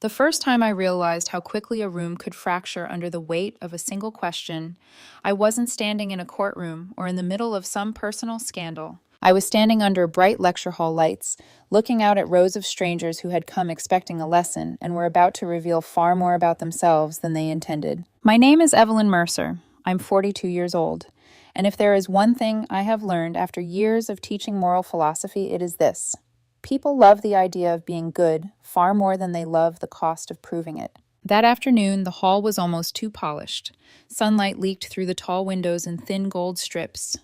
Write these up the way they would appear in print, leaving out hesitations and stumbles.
The first time I realized how quickly a room could fracture under the weight of a single question, I wasn't standing in a courtroom or in the middle of some personal scandal. I was standing under bright lecture hall lights, looking out at rows of strangers who had come expecting a lesson and were about to reveal far more about themselves than they intended. My name is Evelyn Mercer. I'm 42 years old. And if there is one thing I have learned after years of teaching moral philosophy, it is this. People love the idea of being good far more than they love the cost of proving it. That afternoon, the hall was almost too polished. Sunlight leaked through the tall windows in thin gold strips.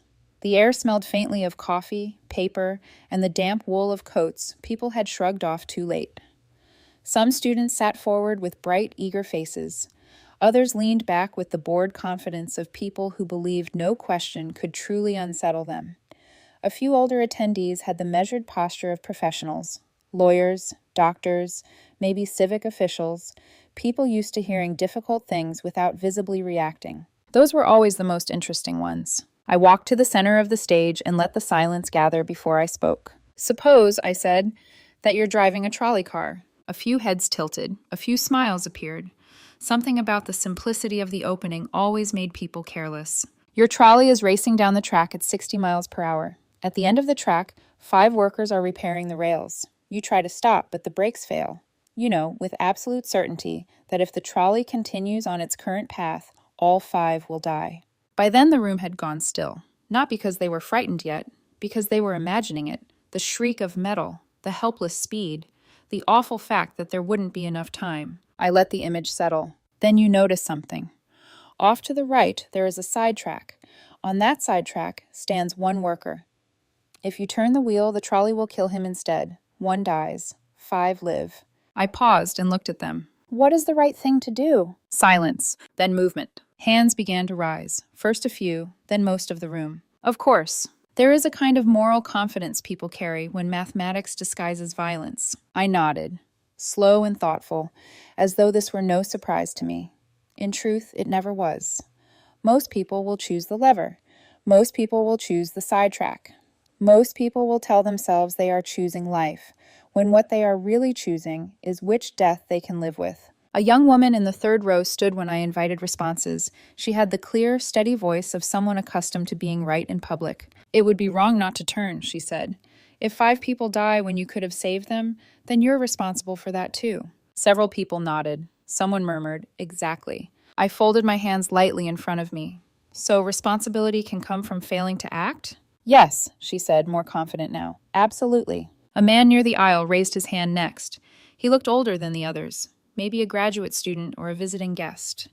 The air smelled faintly of coffee, paper, and the damp wool of coats people had shrugged off too late. Some students sat forward with bright, eager faces. Others leaned back with the bored confidence of people who believed no question could truly unsettle them. A few older attendees had the measured posture of professionals, lawyers, doctors, maybe civic officials, people used to hearing difficult things without visibly reacting. Those were always the most interesting ones. I walked to the center of the stage and let the silence gather before I spoke. "Suppose," I said, "that you're driving a trolley car." A few heads tilted, a few smiles appeared. Something about the simplicity of the opening always made people careless. Your trolley is racing down the track at 60 miles per hour. At the end of the track, 5 workers are repairing the rails. You try to stop, but the brakes fail. You know, with absolute certainty, that if the trolley continues on its current path, all 5 will die. By then the room had gone still. Not because they were frightened yet, because they were imagining it. The shriek of metal, the helpless speed, the awful fact that there wouldn't be enough time. I let the image settle. Then you notice something. Off to the right, there is a side track. On that side track stands one worker. If you turn the wheel, the trolley will kill him instead. 1 dies. 5 live. I paused and looked at them. What is the right thing to do? Silence, then movement. Hands began to rise. First a few, then most of the room. Of course. There is a kind of moral confidence people carry when mathematics disguises violence. I nodded, slow and thoughtful, as though this were no surprise to me. In truth, it never was. Most people will choose the lever. Most people will choose the sidetrack. Most people will tell themselves they are choosing life, when what they are really choosing is which death they can live with. A young woman in the 3rd row stood when I invited responses. She had the clear, steady voice of someone accustomed to being right in public. "It would be wrong not to turn," she said. "If 5 people die when you could have saved them, then you're responsible for that too." Several people nodded. Someone murmured, "Exactly." I folded my hands lightly in front of me. "So responsibility can come from failing to act?" "Yes," she said, more confident now. "Absolutely." A man near the aisle raised his hand next. He looked older than the others, maybe a graduate student or a visiting guest.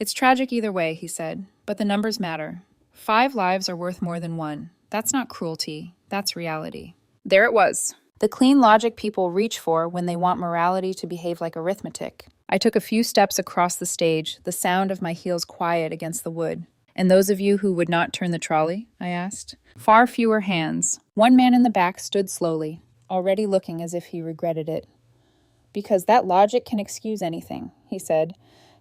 "It's tragic either way," he said, "but the numbers matter. 5 lives are worth more than 1. That's not cruelty, that's reality." There it was. The clean logic people reach for when they want morality to behave like arithmetic. I took a few steps across the stage, the sound of my heels quiet against the wood. "And those of you who would not turn the trolley?" I asked. Far fewer hands. One man in the back stood slowly, already looking as if he regretted it. "Because that logic can excuse anything," he said.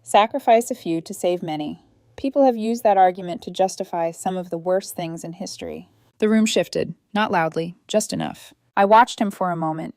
"Sacrifice a few to save many. People have used that argument to justify some of the worst things in history." The room shifted, not loudly, just enough. I watched him for a moment.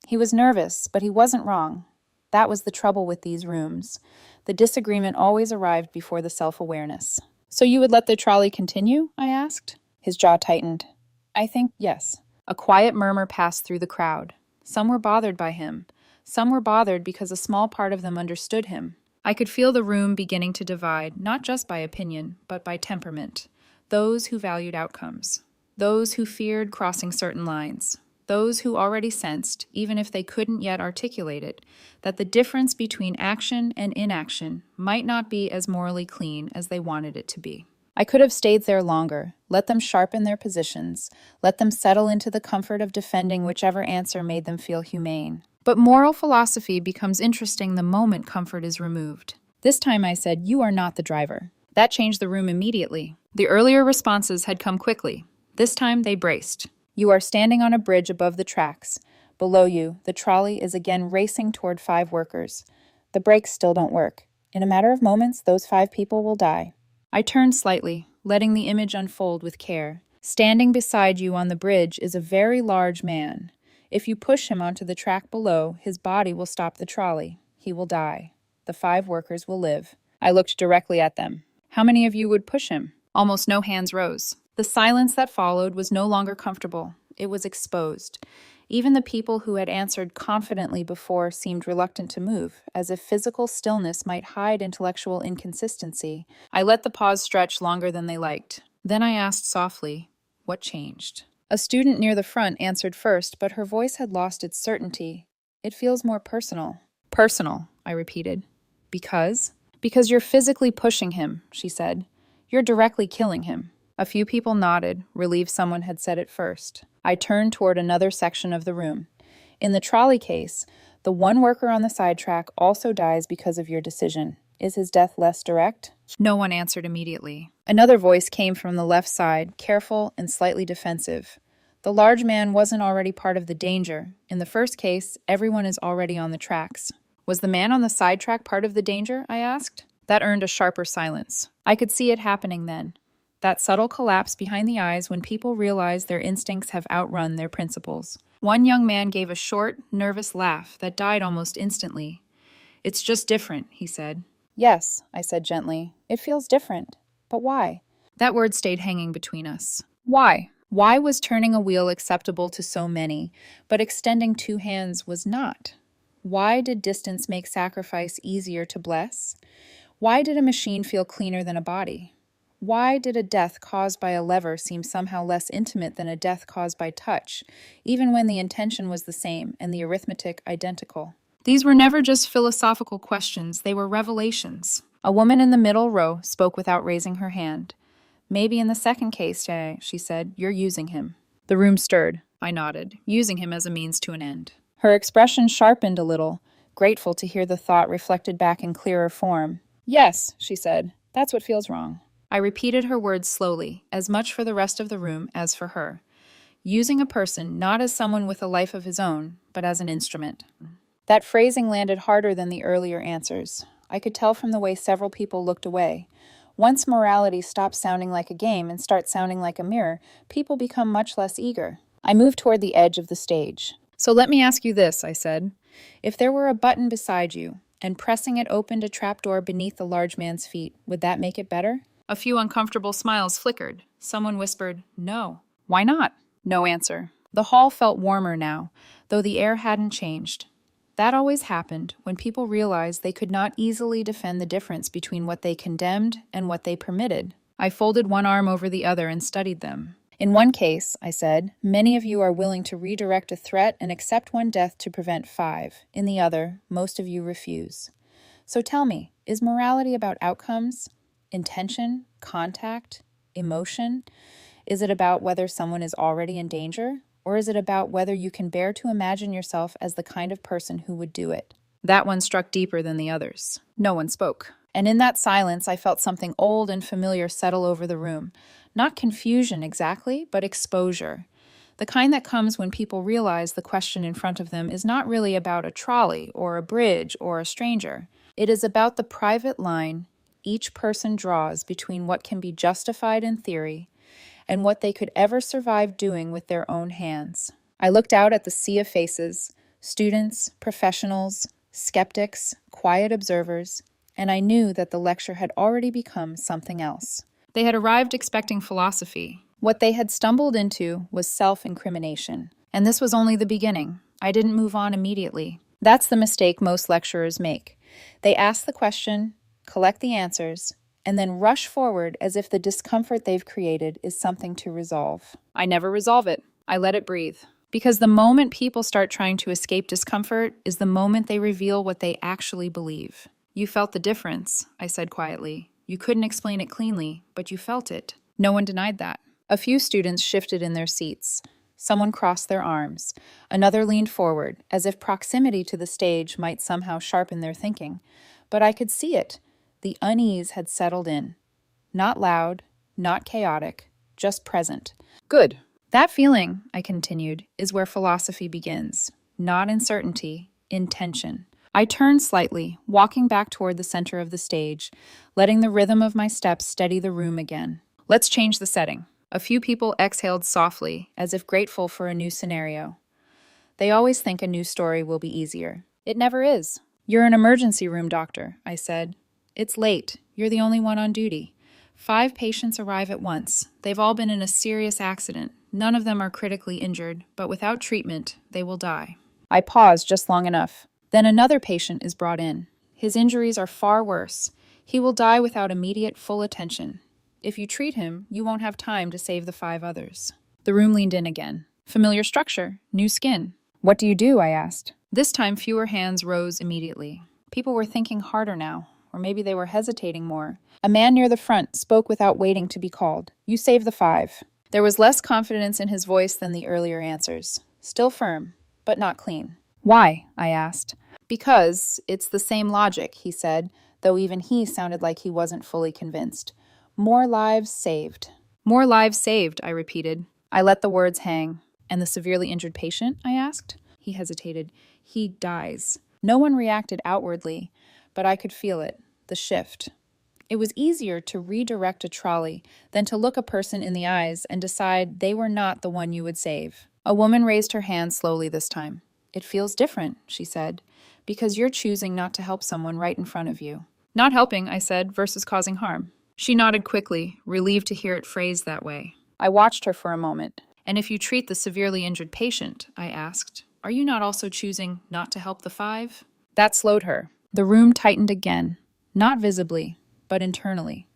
He was nervous, but he wasn't wrong. That was the trouble with these rooms. The disagreement always arrived before the self-awareness. "So you would let the trolley continue?" I asked. His jaw tightened. "I think yes." A quiet murmur passed through the crowd. Some were bothered by him. Some were bothered because a small part of them understood him. I could feel the room beginning to divide, not just by opinion, but by temperament. Those who valued outcomes. Those who feared crossing certain lines. Those who already sensed, even if they couldn't yet articulate it, that the difference between action and inaction might not be as morally clean as they wanted it to be. I could have stayed there longer, let them sharpen their positions, let them settle into the comfort of defending whichever answer made them feel humane. But moral philosophy becomes interesting the moment comfort is removed. This time I said, "You are not the driver." That changed the room immediately. The earlier responses had come quickly. This time they braced. "You are standing on a bridge above the tracks. Below you, the trolley is again racing toward 5 workers. The brakes still don't work. In a matter of moments, those 5 people will die." I turned slightly, letting the image unfold with care. Standing beside you on the bridge is a very large man. If you push him onto the track below, his body will stop the trolley. He will die. The 5 workers will live. I looked directly at them. How many of you would push him? Almost no hands rose. The silence that followed was no longer comfortable. It was exposed. Even the people who had answered confidently before seemed reluctant to move, as if physical stillness might hide intellectual inconsistency. I let the pause stretch longer than they liked. Then I asked softly, what changed? A student near the front answered first, but her voice had lost its certainty. It feels more personal. Personal, I repeated. Because? Because you're physically pushing him, she said. You're directly killing him. A few people nodded, relieved someone had said it first. I turned toward another section of the room. In the trolley case, the one worker on the sidetrack also dies because of your decision. Is his death less direct? No one answered immediately. Another voice came from the left side, careful and slightly defensive. The large man wasn't already part of the danger. In the first case, everyone is already on the tracks. Was the man on the sidetrack part of the danger? I asked. That earned a sharper silence. I could see it happening then. That subtle collapse behind the eyes when people realize their instincts have outrun their principles. One young man gave a short, nervous laugh that died almost instantly. It's just different, he said. Yes, I said gently. It feels different. But why? That word stayed hanging between us. Why? Why was turning a wheel acceptable to so many, but extending 2 hands was not? Why did distance make sacrifice easier to bless? Why did a machine feel cleaner than a body? Why did a death caused by a lever seem somehow less intimate than a death caused by touch, even when the intention was the same and the arithmetic identical? These were never just philosophical questions, they were revelations. A woman in the middle row spoke without raising her hand. Maybe in the second case, she said, you're using him. The room stirred. I nodded, using him as a means to an end. Her expression sharpened a little, grateful to hear the thought reflected back in clearer form. Yes, she said, that's what feels wrong. I repeated her words slowly, as much for the rest of the room as for her. Using a person not as someone with a life of his own, but as an instrument. That phrasing landed harder than the earlier answers. I could tell from the way several people looked away. Once morality stops sounding like a game and starts sounding like a mirror, people become much less eager. I moved toward the edge of the stage. So let me ask you this, I said. If there were a button beside you, and pressing it opened a trapdoor beneath the large man's feet, would that make it better? A few uncomfortable smiles flickered. Someone whispered, no. Why not? No answer. The hall felt warmer now, though the air hadn't changed. That always happened when people realized they could not easily defend the difference between what they condemned and what they permitted. I folded one arm over the other and studied them. In one case, I said, many of you are willing to redirect a threat and accept one death to prevent 5. In the other, most of you refuse. So tell me, is morality about outcomes? Intention, contact, emotion? Is it about whether someone is already in danger? Or is it about whether you can bear to imagine yourself as the kind of person who would do it? That one struck deeper than the others. No one spoke. And in that silence, I felt something old and familiar settle over the room. Not confusion exactly, but exposure. The kind that comes when people realize the question in front of them is not really about a trolley or a bridge or a stranger. It is about the private line each person draws between what can be justified in theory and what they could ever survive doing with their own hands. I looked out at the sea of faces, students, professionals, skeptics, quiet observers, and I knew that the lecture had already become something else. They had arrived expecting philosophy. What they had stumbled into was self-incrimination. And this was only the beginning. I didn't move on immediately. That's the mistake most lecturers make. They ask the question, collect the answers, and then rush forward as if the discomfort they've created is something to resolve. I never resolve it. I let it breathe. Because the moment people start trying to escape discomfort is the moment they reveal what they actually believe. You felt the difference, I said quietly. You couldn't explain it cleanly, but you felt it. No one denied that. A few students shifted in their seats. Someone crossed their arms. Another leaned forward, as if proximity to the stage might somehow sharpen their thinking. But I could see it. The unease had settled in. Not loud, not chaotic, just present. Good. That feeling, I continued, is where philosophy begins. Not in certainty, in tension. I turned slightly, walking back toward the center of the stage, letting the rhythm of my steps steady the room again. Let's change the setting. A few people exhaled softly, as if grateful for a new scenario. They always think a new story will be easier. It never is. "You're an emergency room doctor," I said. "It's late. You're the only one on duty. 5 patients arrive at once. They've all been in a serious accident. None of them are critically injured, but without treatment, they will die." I paused just long enough. Then another patient is brought in. His injuries are far worse. He will die without immediate full attention. If you treat him, you won't have time to save the 5 others. The room leaned in again. Familiar structure, new skin. "What do you do?" I asked. This time, fewer hands rose immediately. People were thinking harder now, or maybe they were hesitating more. A man near the front spoke without waiting to be called. "You save the 5. There was less confidence in his voice than the earlier answers. Still firm, but not clean. "Why?" I asked. "Because it's the same logic," he said, though even he sounded like he wasn't fully convinced. "More lives saved." "More lives saved," I repeated. I let the words hang. "And the severely injured patient?" I asked. He hesitated. "He dies." No one reacted outwardly, but I could feel it, the shift. It was easier to redirect a trolley than to look a person in the eyes and decide they were not the one you would save. A woman raised her hand slowly this time. "It feels different," she said, "because you're choosing not to help someone right in front of you." "Not helping," I said, "versus causing harm." She nodded quickly, relieved to hear it phrased that way. I watched her for a moment. "And if you treat the severely injured patient," I asked, "are you not also choosing not to help the 5? That slowed her. The room tightened again, not visibly, but internally.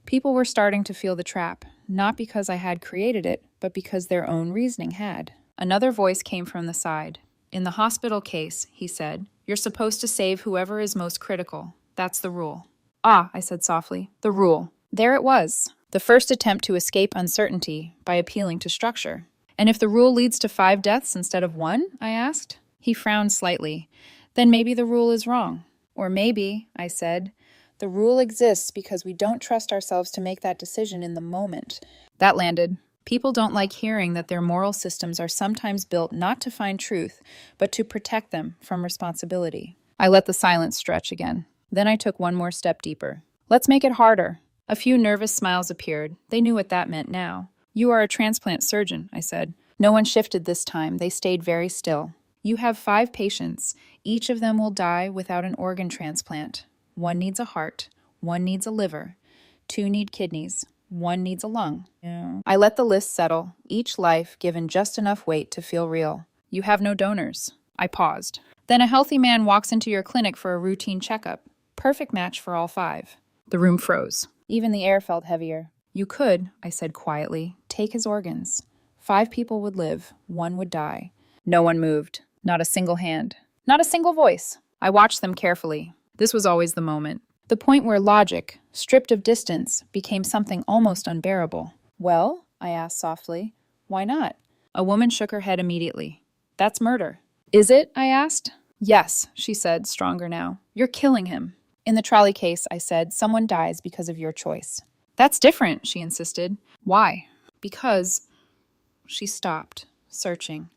People were starting to feel the trap, not because I had created it, but because their own reasoning had. Another voice came from the side. "In the hospital case," he said, "you're supposed to save whoever is most critical. That's the rule." "Ah," I said softly, "the rule." There it was. The first attempt to escape uncertainty by appealing to structure. "And if the rule leads to 5 deaths instead of 1? I asked. He frowned slightly. "Then maybe the rule is wrong." "Or maybe," I said, "the rule exists because we don't trust ourselves to make that decision in the moment." That landed. People don't like hearing that their moral systems are sometimes built not to find truth, but to protect them from responsibility. I let the silence stretch again. Then I took one more step deeper. "Let's make it harder." A few nervous smiles appeared. They knew what that meant now. "You are a transplant surgeon," I said. No one shifted this time. They stayed very still. "You have 5 patients. Each of them will die without an organ transplant. 1 needs a heart. 1 needs a liver. 2 need kidneys. 1 needs a lung." Yeah. I let the list settle, each life given just enough weight to feel real. "You have no donors." I paused. "Then a healthy man walks into your clinic for a routine checkup. Perfect match for all 5. The room froze. Even the air felt heavier. "You could," I said quietly, "take his organs. 5 people would live, 1 would die." No one moved. Not a single hand. Not a single voice. I watched them carefully. This was always the moment. The point where logic, stripped of distance, became something almost unbearable. "Well?" I asked softly. "Why not?" A woman shook her head immediately. "That's murder." "Is it?" I asked. "Yes," she said, stronger now. "You're killing him." "In the trolley case," I said, "someone dies because of your choice." "That's different," she insisted. "Why?" "Because—" She stopped, searching.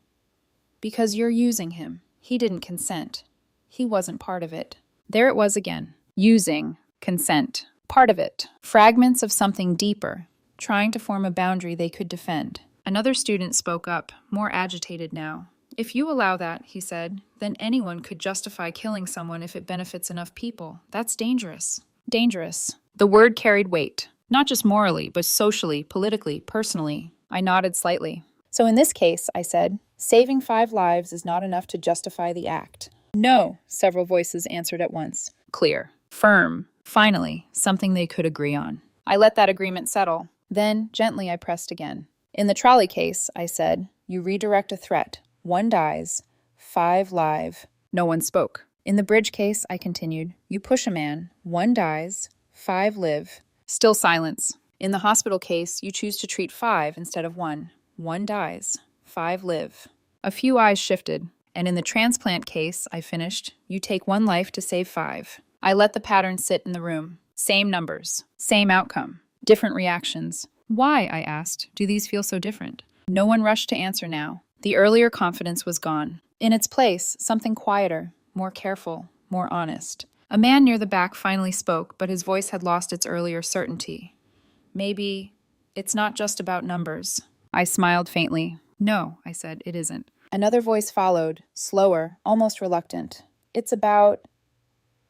"Because you're using him. He didn't consent. He wasn't part of it." There it was again. Using, consent, part of it. Fragments of something deeper, trying to form a boundary they could defend. Another student spoke up, more agitated now. "If you allow that," he said, "then anyone could justify killing someone if it benefits enough people. That's dangerous." Dangerous. The word carried weight. Not just morally, but socially, politically, personally. I nodded slightly. "So in this case," I said, "saving 5 lives is not enough to justify the act." "No," several voices answered at once. Clear. Firm. Finally, something they could agree on. I let that agreement settle. Then, gently, I pressed again. "In the trolley case," I said, "you redirect a threat. 1 dies. 5 live." No one spoke. "In the bridge case," I continued, "you push a man. 1 dies. 5 live." Still silence. "In the hospital case, you choose to treat 5 instead of 1. 1 dies. 5 live." A few eyes shifted. "And in the transplant case," I finished, "you take 1 life to save 5. I let the pattern sit in the room. Same numbers. Same outcome. Different reactions. "Why?" I asked. "Do these feel so different?" No one rushed to answer now. The earlier confidence was gone. In its place, something quieter, more careful, more honest. A man near the back finally spoke, but his voice had lost its earlier certainty. "Maybe it's not just about numbers." I smiled faintly. "No," I said, "it isn't." Another voice followed, slower, almost reluctant. "It's about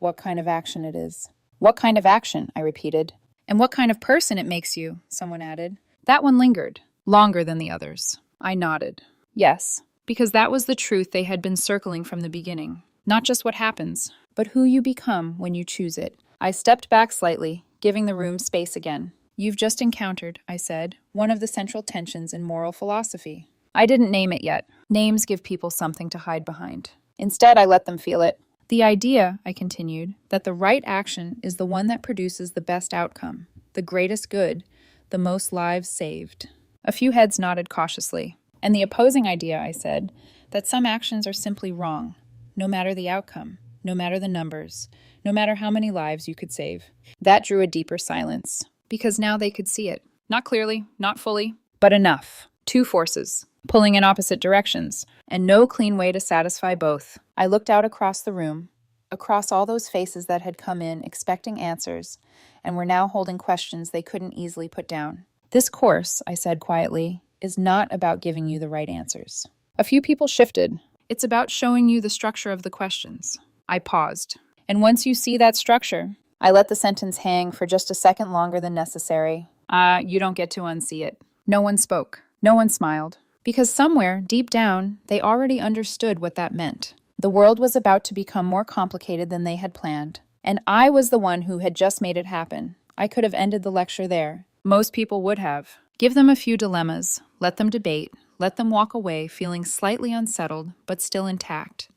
what kind of action it is. What kind of action, I repeated. And what kind of person it makes you, someone added. That one lingered, longer than the others. I nodded. Yes, because that was the truth they had been circling from the beginning. Not just what happens, but who you become when you choose it. I stepped back slightly, giving the room space again. You've just encountered, I said, one of the central tensions in moral philosophy. I didn't name it yet. Names give people something to hide behind. Instead, I let them feel it. The idea, I continued, that the right action is the one that produces the best outcome, the greatest good, the most lives saved. A few heads nodded cautiously. And the opposing idea, I said, that some actions are simply wrong, no matter the outcome, no matter the numbers, no matter how many lives you could save. That drew a deeper silence, because now they could see it. Not clearly, not fully, but enough. Two forces, pulling in opposite directions, and no clean way to satisfy both. I looked out across the room, across all those faces that had come in expecting answers, and were now holding questions they couldn't easily put down. This course, I said quietly, is not about giving you the right answers. A few people shifted. It's about showing you the structure of the questions. I paused. And once you see that structure, I let the sentence hang for just a second longer than necessary. You don't get to unsee it. No one spoke. No one smiled. Because somewhere, deep down, they already understood what that meant. The world was about to become more complicated than they had planned. And I was the one who had just made it happen. I could have ended the lecture there. Most people would have. Give them a few dilemmas, let them debate, let them walk away feeling slightly unsettled, but still intact.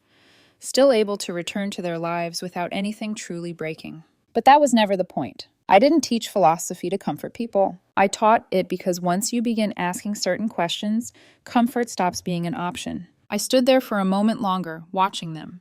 Still able to return to their lives without anything truly breaking. But that was never the point. I didn't teach philosophy to comfort people. I taught it because once you begin asking certain questions, comfort stops being an option. I stood there for a moment longer, watching them.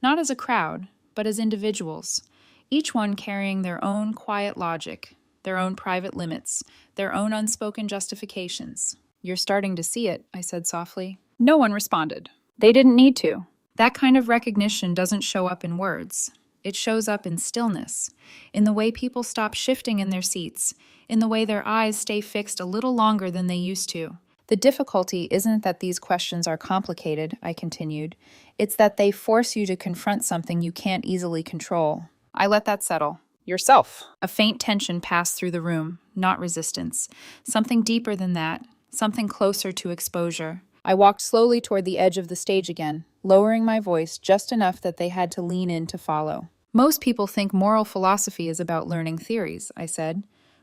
Not as a crowd, but as individuals. Each one carrying their own quiet logic, their own private limits, their own unspoken justifications. You're starting to see it, I said softly. No one responded. They didn't need to. That kind of recognition doesn't show up in words. It shows up in stillness, in the way people stop shifting in their seats, in the way their eyes stay fixed a little longer than they used to. The difficulty isn't that these questions are complicated, I continued. It's that they force you to confront something you can't easily control. I let that settle. Yourself. A faint tension passed through the room, not resistance. Something deeper than that, something closer to exposure. I walked slowly toward the edge of the stage again, lowering my voice just enough that they had to lean in to follow. Most people think moral philosophy is about learning theories, I said.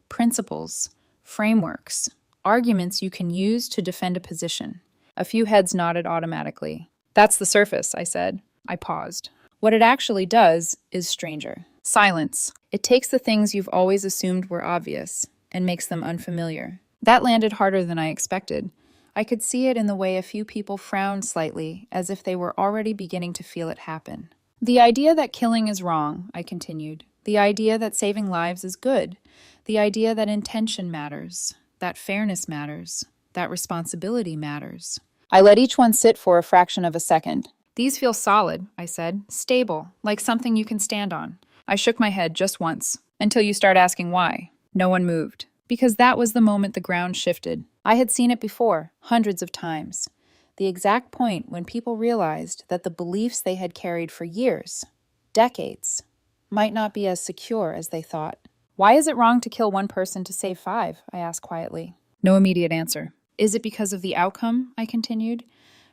Principles, frameworks, arguments you can use to defend a position. A few heads nodded automatically. That's the surface, I said. I paused. What it actually does is stranger. Silence. It takes the things you've always assumed were obvious and makes them unfamiliar. That landed harder than I expected. I could see it in the way a few people frowned slightly, as if they were already beginning to feel it happen. The idea that killing is wrong, I continued. The idea that saving lives is good. The idea that intention matters, that fairness matters, that responsibility matters. I let each one sit for a fraction of a second. These feel solid, I said, stable, like something you can stand on. I shook my head just once, until you start asking why. No one moved. Because that was the moment the ground shifted. I had seen it before, hundreds of times. The exact point when people realized that the beliefs they had carried for years, decades, might not be as secure as they thought. Why is it wrong to kill one person to save 5? I asked quietly. No immediate answer. Is it because of the outcome? I continued.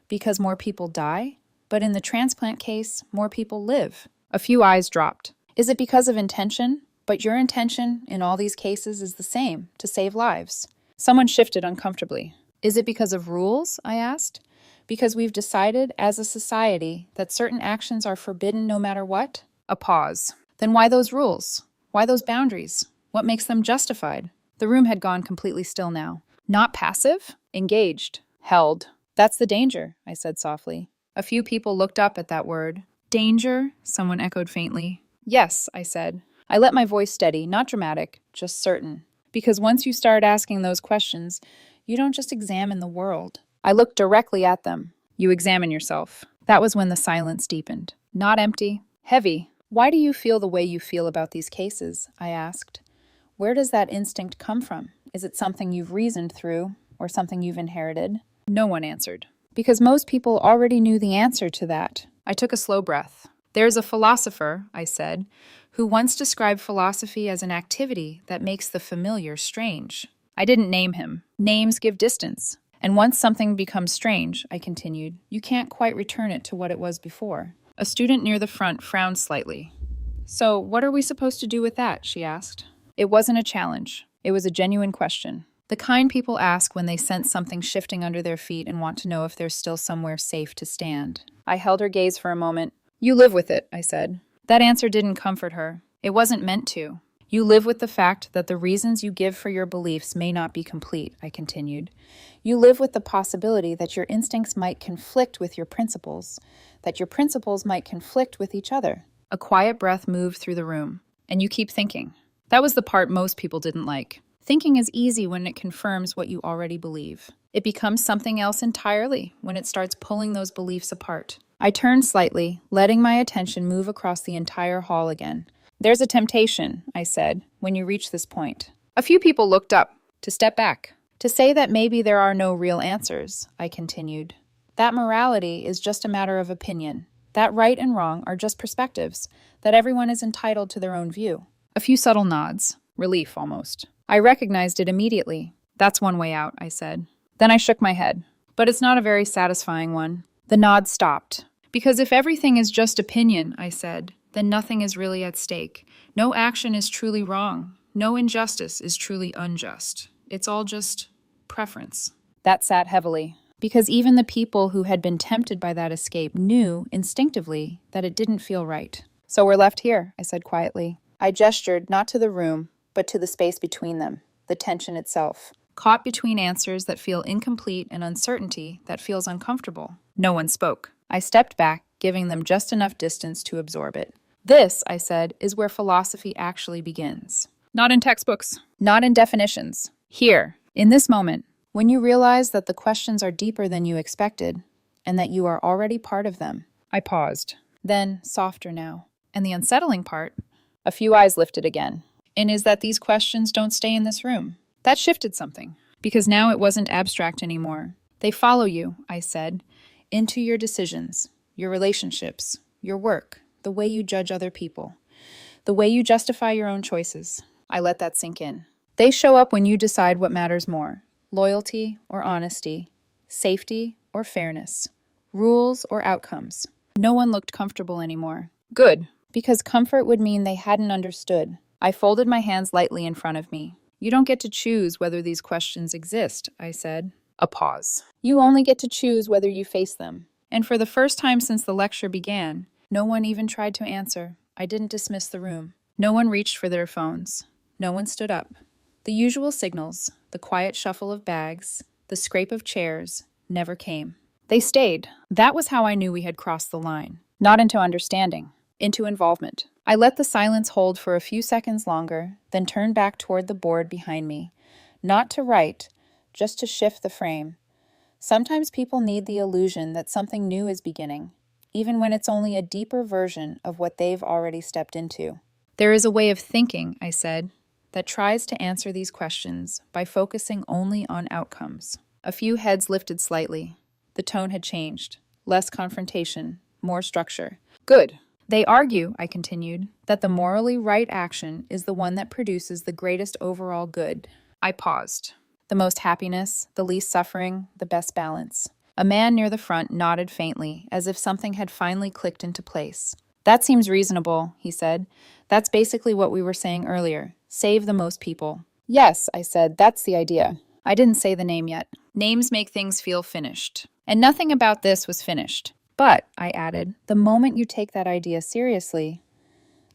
Because more people die? But in the transplant case, more people live. A few eyes dropped. Is it because of intention? But your intention in all these cases is the same, to save lives. Someone shifted uncomfortably. Is it because of rules? I asked. Because we've decided as a society that certain actions are forbidden no matter what? A pause. Then why those rules? Why those boundaries? What makes them justified? The room had gone completely still now. Not passive? Engaged. Held. That's the danger, I said softly. A few people looked up at that word. Danger? Someone echoed faintly. Yes, I said. I let my voice steady, not dramatic, just certain. Because once you start asking those questions, you don't just examine the world. I looked directly at them. You examine yourself. That was when the silence deepened. Not empty, heavy. Why do you feel the way you feel about these cases? I asked. Where does that instinct come from? Is it something you've reasoned through, or something you've inherited? No one answered. Because most people already knew the answer to that. I took a slow breath. There's a philosopher, I said, who once described philosophy as an activity that makes the familiar strange. I didn't name him. Names give distance. And once something becomes strange, I continued, you can't quite return it to what it was before. A student near the front frowned slightly. So, what are we supposed to do with that? She asked. It wasn't a challenge. It was a genuine question. The kind people ask when they sense something shifting under their feet and want to know if there's still somewhere safe to stand. I held her gaze for a moment. You live with it, I said. That answer didn't comfort her. It wasn't meant to. You live with the fact that the reasons you give for your beliefs may not be complete, I continued. You live with the possibility that your instincts might conflict with your principles, that your principles might conflict with each other. A quiet breath moved through the room, and you keep thinking. That was the part most people didn't like. Thinking is easy when it confirms what you already believe. It becomes something else entirely when it starts pulling those beliefs apart. I turned slightly, letting my attention move across the entire hall again. There's a temptation, I said, when you reach this point. A few people looked up, to step back, to say that maybe there are no real answers, I continued. That morality is just a matter of opinion, that right and wrong are just perspectives, that everyone is entitled to their own view. A few subtle nods, relief almost. I recognized it immediately. That's one way out, I said. Then I shook my head. But it's not a very satisfying one. The nod stopped. Because if everything is just opinion, I said, then nothing is really at stake. No action is truly wrong. No injustice is truly unjust. It's all just preference. That sat heavily. Because even the people who had been tempted by that escape knew instinctively that it didn't feel right. So we're left here, I said quietly. I gestured not to the room, but to the space between them, the tension itself. Caught between answers that feel incomplete and uncertainty that feels uncomfortable. No one spoke. I stepped back, giving them just enough distance to absorb it. This, I said, is where philosophy actually begins. Not in textbooks, not in definitions. Here, in this moment, when you realize that the questions are deeper than you expected, and that you are already part of them. I paused. Then, softer now. And the unsettling part, a few eyes lifted again. And is that these questions don't stay in this room. That shifted something, because now it wasn't abstract anymore. They follow you, I said, into your decisions, your relationships, your work, the way you judge other people, the way you justify your own choices. I let that sink in. They show up when you decide what matters more, loyalty or honesty, safety or fairness, rules or outcomes. No one looked comfortable anymore. Good, because comfort would mean they hadn't understood. I folded my hands lightly in front of me. You don't get to choose whether these questions exist, I said. A pause. You only get to choose whether you face them. And for the first time since the lecture began, no one even tried to answer. I didn't dismiss the room. No one reached for their phones. No one stood up. The usual signals, the quiet shuffle of bags, the scrape of chairs, never came. They stayed. That was how I knew we had crossed the line. Not into understanding, into involvement. I let the silence hold for a few seconds longer, then turned back toward the board behind me. Not to write, just to shift the frame. Sometimes people need the illusion that something new is beginning, even when it's only a deeper version of what they've already stepped into. There is a way of thinking, I said, that tries to answer these questions by focusing only on outcomes. A few heads lifted slightly. The tone had changed. Less confrontation, more structure. Good. They argue, I continued, that the morally right action is the one that produces the greatest overall good. I paused. The most happiness, the least suffering, the best balance. A man near the front nodded faintly, as if something had finally clicked into place. That seems reasonable, he said. That's basically what we were saying earlier. Save the most people. Yes, I said, that's the idea. I didn't say the name yet. Names make things feel finished. And nothing about this was finished. But, I added, the moment you take that idea seriously,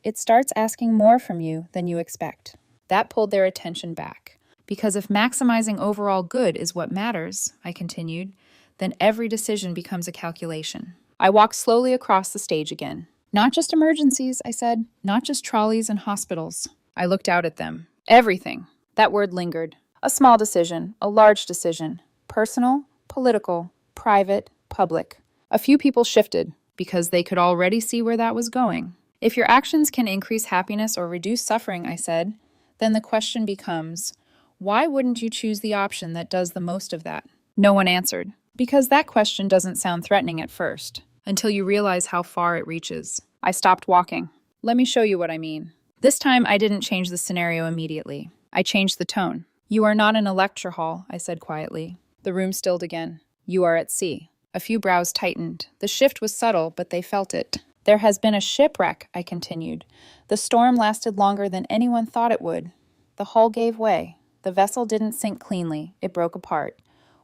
it starts asking more from you than you expect. That pulled their attention back. Because if maximizing overall good is what matters, I continued, then every decision becomes a calculation. I walked slowly across the stage again. Not just emergencies, I said. Not just trolleys and hospitals. I looked out at them. Everything. That word lingered. A small decision, a large decision. Personal, political, private, public. A few people shifted, because they could already see where that was going. If your actions can increase happiness or reduce suffering, I said, then the question becomes, why wouldn't you choose the option that does the most of that? No one answered, because that question doesn't sound threatening at first, until you realize how far it reaches. I stopped walking. Let me show you what I mean. This time, I didn't change the scenario immediately. I changed the tone. You are not in a lecture hall, I said quietly. The room stilled again. You are at sea. A few brows tightened. The shift was subtle, but they felt it. There has been a shipwreck, I continued. The storm lasted longer than anyone thought it would. The hull gave way. The vessel didn't sink cleanly. It broke apart.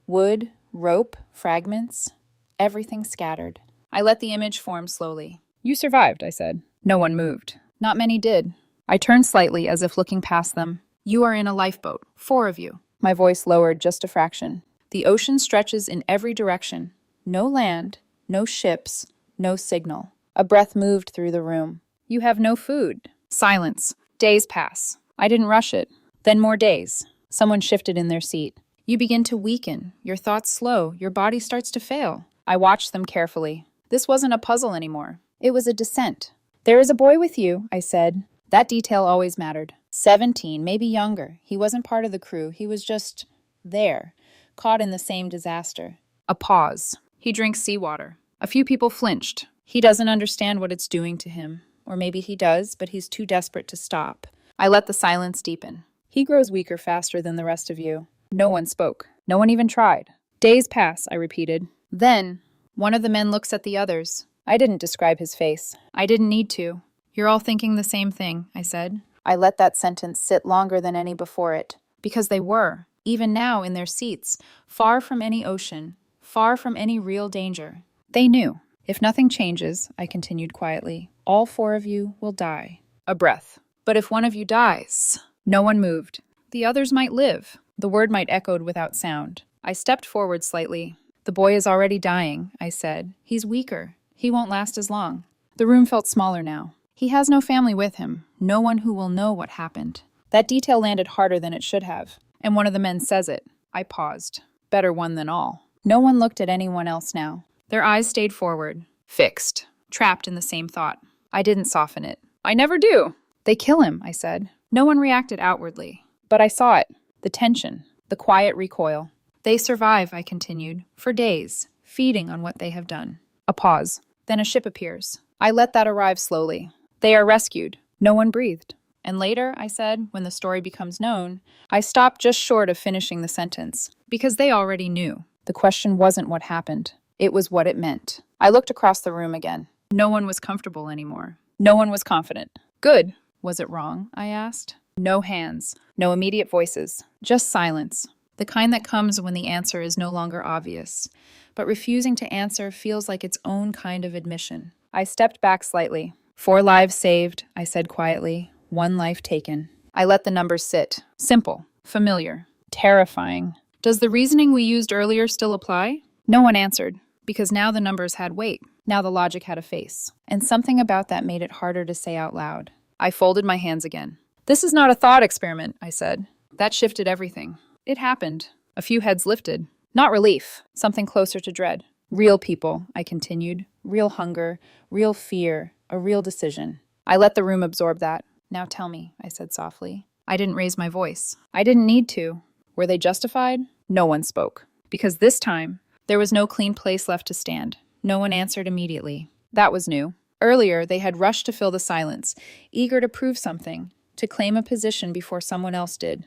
Wood, rope, fragments, everything scattered. I let the image form slowly. You survived, I said. No one moved. Not many did. I turned slightly as if looking past them. You are in a lifeboat, 4 of you. My voice lowered just a fraction. The ocean stretches in every direction. No land, no ships, no signal. A breath moved through the room. You have no food. Silence. Days pass. I didn't rush it. Then more days. Someone shifted in their seat. You begin to weaken. Your thoughts slow. Your body starts to fail. I watched them carefully. This wasn't a puzzle anymore. It was a descent. There is a boy with you, I said. That detail always mattered. 17, maybe younger. He wasn't part of the crew. He was just there, caught in the same disaster. A pause. He drinks seawater. A few people flinched. He doesn't understand what it's doing to him. Or maybe he does, but he's too desperate to stop. I let the silence deepen. He grows weaker faster than the rest of you. No one spoke. No one even tried. Days pass, I repeated. Then, one of the men looks at the others. I didn't describe his face. I didn't need to. You're all thinking the same thing, I said. I let that sentence sit longer than any before it. Because they were, even now in their seats, far from any ocean, far from any real danger. They knew. If nothing changes, I continued quietly, all 4 of you will die. A breath. But if one of you dies... No one moved. The others might live. The word might echoed without sound. I stepped forward slightly. The boy is already dying, I said. He's weaker. He won't last as long. The room felt smaller now. He has no family with him, no one who will know what happened. That detail landed harder than it should have, and one of the men says it. I paused. Better one than all. No one looked at anyone else now. Their eyes stayed forward, fixed, trapped in the same thought. I didn't soften it. I never do. They kill him, I said. No one reacted outwardly, but I saw it. The tension, the quiet recoil. They survive, I continued, for days, feeding on what they have done. A pause. Then a ship appears. I let that arrive slowly. They are rescued. No one breathed. And later, I said, when the story becomes known, I stopped just short of finishing the sentence, because they already knew. The question wasn't what happened. It was what it meant. I looked across the room again. No one was comfortable anymore. No one was confident. Good. Was it wrong? I asked. No hands. No immediate voices. Just silence. The kind that comes when the answer is no longer obvious. But refusing to answer feels like its own kind of admission. I stepped back slightly. 4 lives saved, I said quietly. 1 life taken. I let the numbers sit. Simple. Familiar. Terrifying. Does the reasoning we used earlier still apply? No one answered, because now the numbers had weight. Now the logic had a face. And something about that made it harder to say out loud. I folded my hands again. This is not a thought experiment, I said. That shifted everything. It happened. A few heads lifted. Not relief. Something closer to dread. Real people, I continued. Real hunger. Real fear. A real decision. I let the room absorb that. Now tell me, I said softly. I didn't raise my voice. I didn't need to. Were they justified? No one spoke. Because this time, there was no clean place left to stand. No one answered immediately. That was new. Earlier, they had rushed to fill the silence, eager to prove something, to claim a position before someone else did.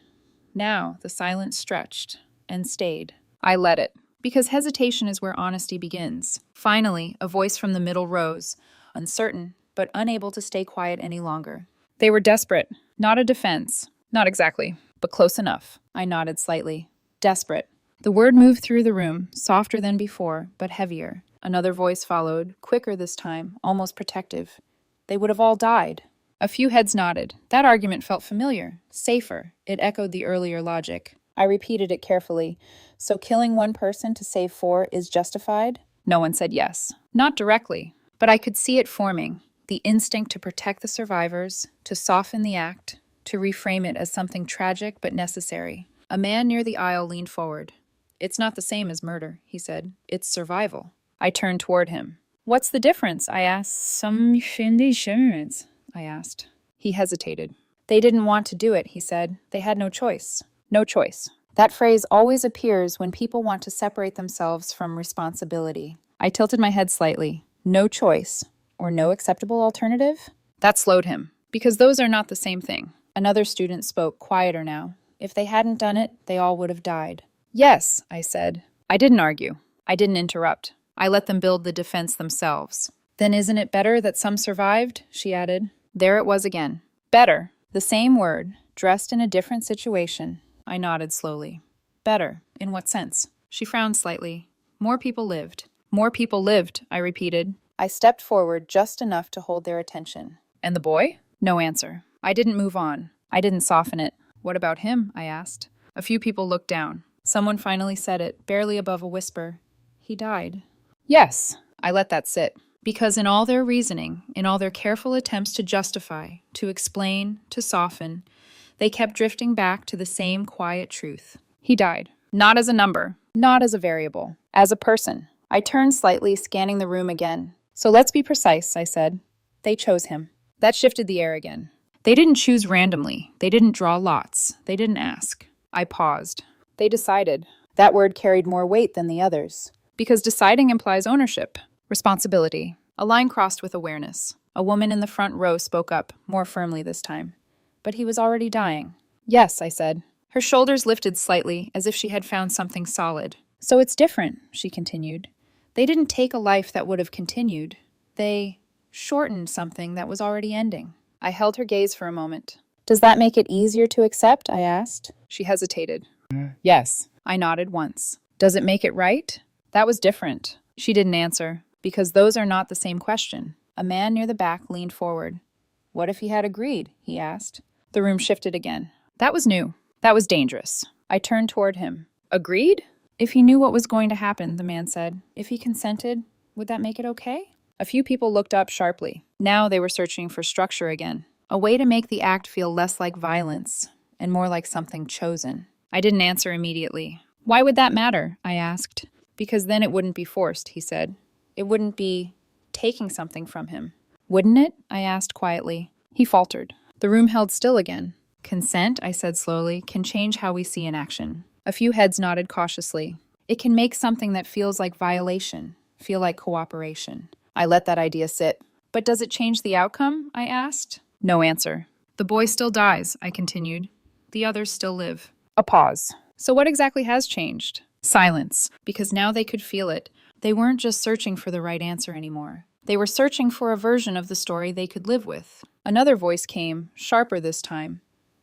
Now, the silence stretched and stayed. I let it, because hesitation is where honesty begins. Finally, a voice from the middle rose, uncertain, but unable to stay quiet any longer. They were desperate. Not a defense. Not exactly, but close enough. I nodded slightly. Desperate. The word moved through the room, softer than before, but heavier. Another voice followed, quicker this time, almost protective. They would have all died. A few heads nodded. That argument felt familiar, safer. It echoed the earlier logic. I repeated it carefully. So killing 1 person to save 4 is justified? No one said yes. Not directly, but I could see it forming. The instinct to protect the survivors, to soften the act, to reframe it as something tragic but necessary. A man near the aisle leaned forward. It's not the same as murder, he said. It's survival. I turned toward him. What's the difference? I asked. Some insurance, I asked. He hesitated. They didn't want to do it, he said. They had no choice. No choice. That phrase always appears when people want to separate themselves from responsibility. I tilted my head slightly. No choice. or no acceptable alternative? That slowed him, because those are not the same thing. Another student spoke, quieter now. If they hadn't done it, they all would have died. Yes, I said. I didn't argue. I didn't interrupt. I let them build the defense themselves. Then isn't it better that some survived? She added. There it was again. Better. The same word, dressed in a different situation. I nodded slowly. Better. In what sense? She frowned slightly. More people lived. More people lived, I repeated. I stepped forward just enough to hold their attention. And the boy? No answer. I didn't move on. I didn't soften it. What about him? I asked. A few people looked down. Someone finally said it, barely above a whisper. He died. Yes, I let that sit. Because in all their reasoning, in all their careful attempts to justify, to explain, to soften, they kept drifting back to the same quiet truth. He died. Not as a number, not as a variable, as a person. I turned slightly, scanning the room again. So let's be precise, I said. They chose him. That shifted the air again. They didn't choose randomly. They didn't draw lots. They didn't ask. I paused. They decided. That word carried more weight than the others. Because deciding implies ownership, responsibility. A line crossed with awareness. A woman in the front row spoke up, more firmly this time. But he was already dying. Yes, I said. Her shoulders lifted slightly, as if she had found something solid. So it's different, she continued. They didn't take a life that would have continued. They shortened something that was already ending. I held her gaze for a moment. Does that make it easier to accept? I asked. She hesitated. Yes. I nodded once. Does it make it right? That was different. She didn't answer, because those are not the same question. A man near the back leaned forward. What if he had agreed? He asked. The room shifted again. That was new. That was dangerous. I turned toward him. Agreed? If he knew what was going to happen, the man said. If he consented, would that make it okay? A few people looked up sharply. Now they were searching for structure again. A way to make the act feel less like violence and more like something chosen. I didn't answer immediately. Why would that matter? I asked. Because then it wouldn't be forced, he said. It wouldn't be taking something from him. Wouldn't it? I asked quietly. He faltered. The room held still again. Consent, I said slowly, can change how we see an action. A few heads nodded cautiously. It can make something that feels like violation feel like cooperation. I let that idea sit. But does it change the outcome? I asked. No answer. The boy still dies, I continued. The others still live. A pause. So what exactly has changed? Silence. Because now they could feel it. They weren't just searching for the right answer anymore. They were searching for a version of the story they could live with. Another voice came, sharper this time.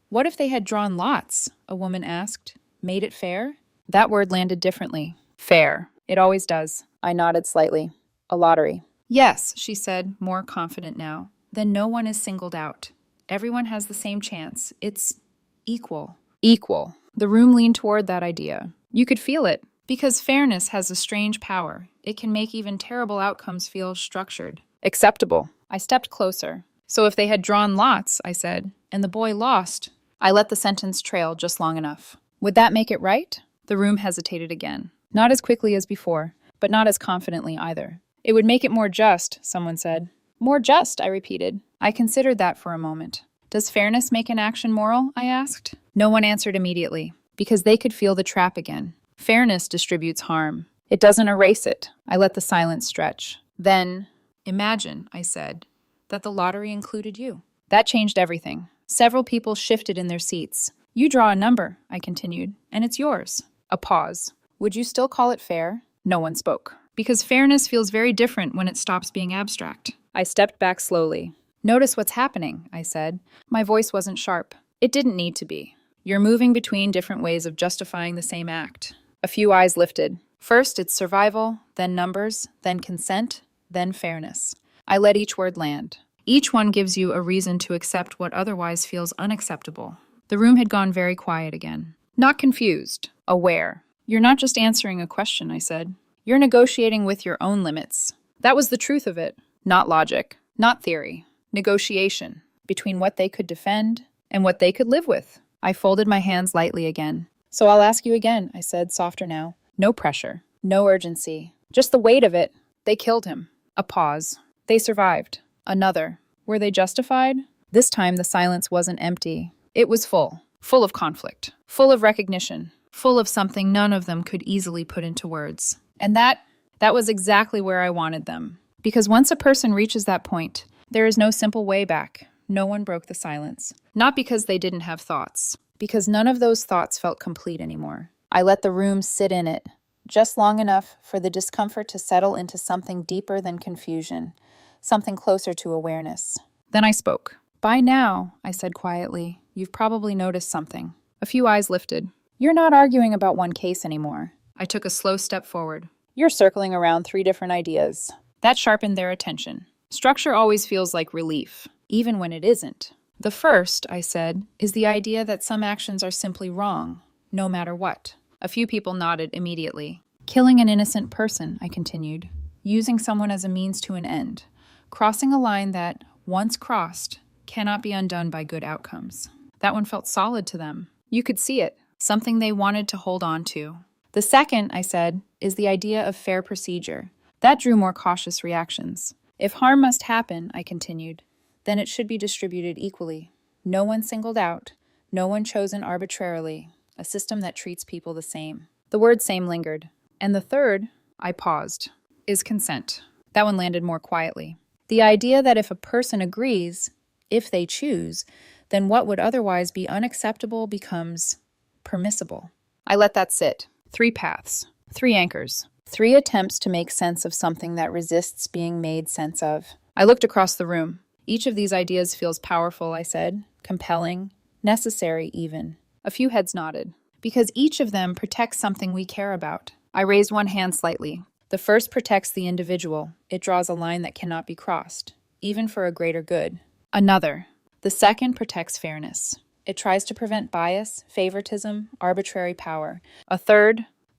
What if they had drawn lots? A woman asked. Made it fair? That word landed differently. Fair. It always does. I nodded slightly. A lottery. Yes, she said, more confident now. Then no one is singled out. Everyone has the same chance. It's equal. Equal. The room leaned toward that idea. You could feel it. Because fairness has a strange power. It can make even terrible outcomes feel structured. Acceptable. I stepped closer. So if they had drawn lots, I said, and the boy lost, I let the sentence trail just long enough. Would that make it right? The room hesitated again. Not as quickly as before, but not as confidently either. It would make it more just, someone said. More just, I repeated. I considered that for a moment. Does fairness make an action moral? I asked. No one answered immediately, because they could feel the trap again. Fairness distributes harm. It doesn't erase it. I let the silence stretch. Then, imagine, I said, that the lottery included you. That changed everything. Several people shifted in their seats. You draw a number, I continued, and it's yours. A pause. Would you still call it fair? No one spoke. Because fairness feels very different when it stops being abstract. I stepped back slowly. Notice what's happening, I said. My voice wasn't sharp. It didn't need to be. You're moving between different ways of justifying the same act. A few eyes lifted. First, it's survival, then numbers, then consent, then fairness. I let each word land. Each one gives you a reason to accept what otherwise feels unacceptable. The room had gone very quiet again. Not confused, aware. You're not just answering a question, I said. You're negotiating with your own limits. That was the truth of it. Not logic, not theory. Negotiation between what they could defend and what they could live with. I folded my hands lightly again. So I'll ask you again, I said, softer now. No pressure, no urgency, just the weight of it. They killed him. A pause. They survived. Another. Were they justified? This time the silence wasn't empty. It was full. Full of conflict. Full of recognition. Full of something none of them could easily put into words. And that was exactly where I wanted them. Because once a person reaches that point, there is no simple way back. No one broke the silence. Not because they didn't have thoughts, because none of those thoughts felt complete anymore. I let the room sit in it, just long enough for the discomfort to settle into something deeper than confusion, something closer to awareness. Then I spoke. By now, I said quietly, you've probably noticed something. A few eyes lifted. You're not arguing about one case anymore. I took a slow step forward. You're circling around 3 different ideas. That sharpened their attention. Structure always feels like relief, even when it isn't. The first, I said, is the idea that some actions are simply wrong, no matter what. A few people nodded immediately. Killing an innocent person, I continued. Using someone as a means to an end. Crossing a line that, once crossed, cannot be undone by good outcomes. That one felt solid to them. You could see it, something they wanted to hold on to. The second, I said, is the idea of fair procedure. That drew more cautious reactions. If harm must happen, I continued, then it should be distributed equally. No one singled out, no one chosen arbitrarily, a system that treats people the same. The word same lingered. And the third, I paused, is consent. That one landed more quietly. The idea that if a person agrees, if they choose, then what would otherwise be unacceptable becomes permissible. I let that sit. 3 paths, 3 anchors, 3 attempts to make sense of something that resists being made sense of. I looked across the room. Each of these ideas feels powerful, I said, compelling, necessary even. A few heads nodded. Because each of them protects something we care about. I raised one hand slightly. The first protects the individual. It draws a line that cannot be crossed, even for a greater good. Another. The second protects fairness. It tries to prevent bias, favoritism, arbitrary power. The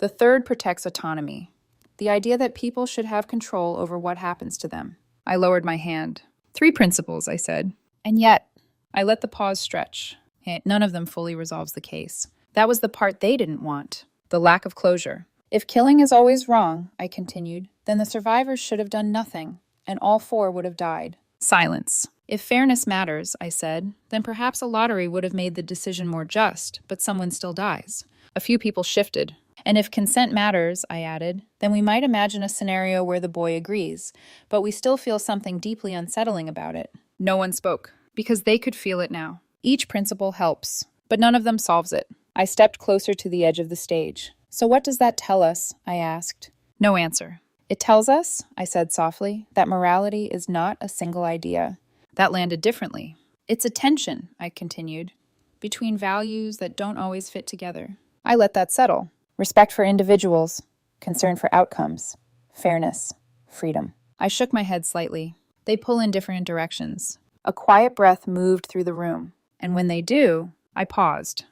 third protects autonomy. The idea that people should have control over what happens to them. I lowered my hand. 3 principles, I said. And yet, I let the pause stretch. None of them fully resolves the case. That was the part they didn't want. The lack of closure. If killing is always wrong, I continued, then the survivors should have done nothing, and all 4 would have died. Silence. If fairness matters, I said, then perhaps a lottery would have made the decision more just, but someone still dies. A few people shifted. And if consent matters, I added, then we might imagine a scenario where the boy agrees, but we still feel something deeply unsettling about it. No one spoke, because they could feel it now. Each principle helps, but none of them solves it. I stepped closer to the edge of the stage. So what does that tell us? I asked. No answer. It tells us, I said softly, that morality is not a single idea. That landed differently. It's a tension, I continued, between values that don't always fit together. I let that settle. Respect for individuals, concern for outcomes, fairness, freedom. I shook my head slightly. They pull in different directions. A quiet breath moved through the room, and when they do, I paused.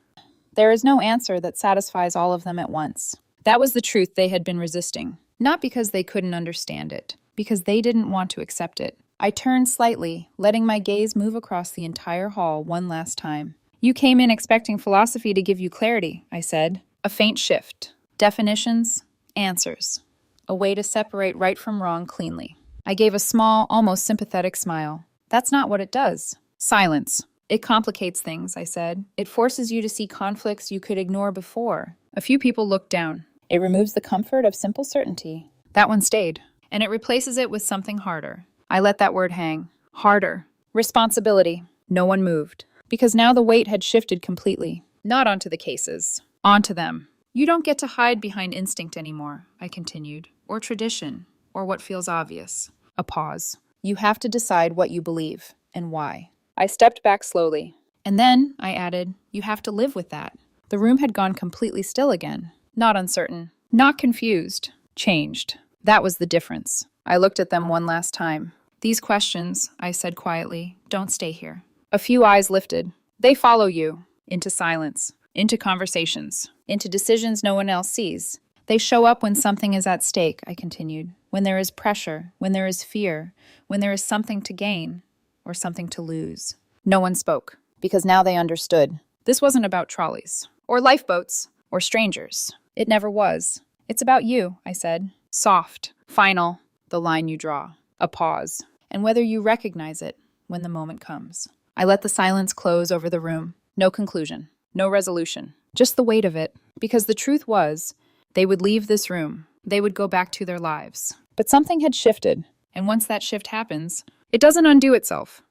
There is no answer that satisfies all of them at once. That was the truth they had been resisting, not because they couldn't understand it, because they didn't want to accept it. I turned slightly, letting my gaze move across the entire hall one last time. You came in expecting philosophy to give you clarity, I said. A faint shift. Definitions, answers. A way to separate right from wrong cleanly. I gave a small, almost sympathetic smile. That's not what it does. Silence. It complicates things, I said. It forces you to see conflicts you could ignore before. A few people looked down. It removes the comfort of simple certainty. That one stayed, and it replaces it with something harder. I let that word hang. Harder. Responsibility. No one moved. Because now the weight had shifted completely. Not onto the cases. Onto them. You don't get to hide behind instinct anymore, I continued. Or tradition. Or what feels obvious. A pause. You have to decide what you believe, and why. I stepped back slowly. And then, I added, you have to live with that. The room had gone completely still again. Not uncertain. Not confused. Changed. That was the difference. I looked at them one last time. These questions, I said quietly, don't stay here. A few eyes lifted. They follow you. Into silence. Into conversations. Into decisions no one else sees. They show up when something is at stake, I continued. When there is pressure. When there is fear. When there is something to gain. Or something to lose. No one spoke, because now they understood. This wasn't about trolleys, or lifeboats, or strangers. It never was. It's about you, I said. Soft, final, the line you draw. A pause, and whether you recognize it when the moment comes. I let the silence close over the room. No conclusion, no resolution, just the weight of it, because the truth was, they would leave this room. They would go back to their lives. But something had shifted, And once that shift happens, it doesn't undo itself.